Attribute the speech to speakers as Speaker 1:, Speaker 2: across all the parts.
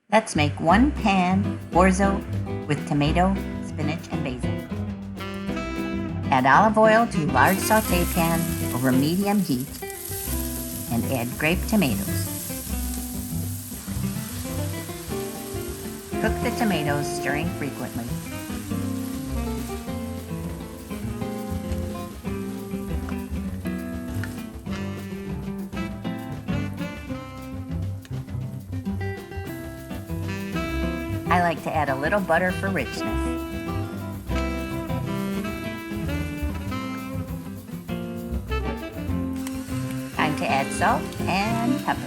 Speaker 1: Let's make one pan orzo with tomato, spinach, and basil. Add olive oil to large sauté pan over medium heat and add grape tomatoes. Cook the tomatoes, stirring frequently. I like to add a little butter for richness. Time to add salt and pepper.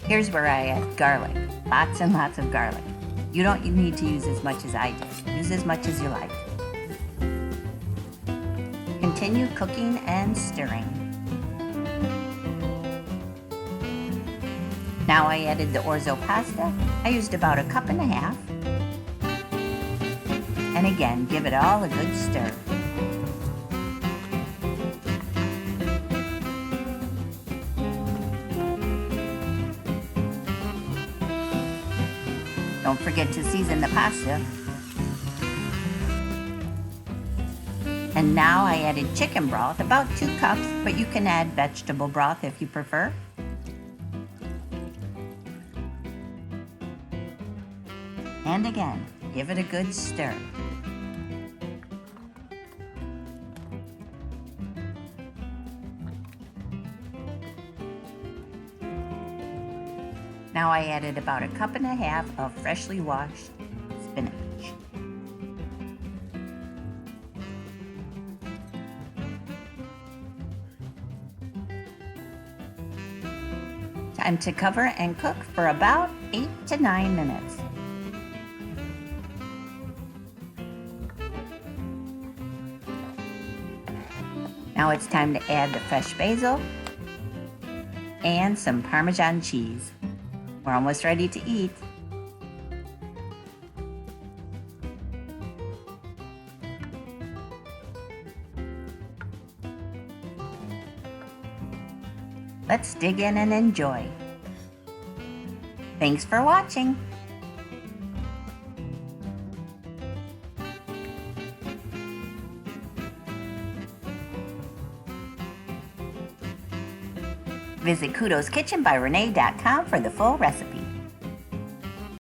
Speaker 1: Here's where I add garlic. Lots and lots of garlic. You don't need to use as much as I do. Use as much as you like. Continue cooking and stirring. Now I added the orzo pasta. I used about a cup and a half. And again, give it all a good stir. Don't forget to season the pasta. And now I added chicken broth, about 2 cups, but you can add vegetable broth if you prefer. And again, give it a good stir. Now I added about a cup and a half of freshly washed spinach. Time to cover and cook for about 8 to 9 minutes. Now it's time to add the fresh basil and some Parmesan cheese. We're almost ready to eat. Let's dig in and enjoy. Thanks for watching. Visit KudosKitchenByRenee.com for the full recipe.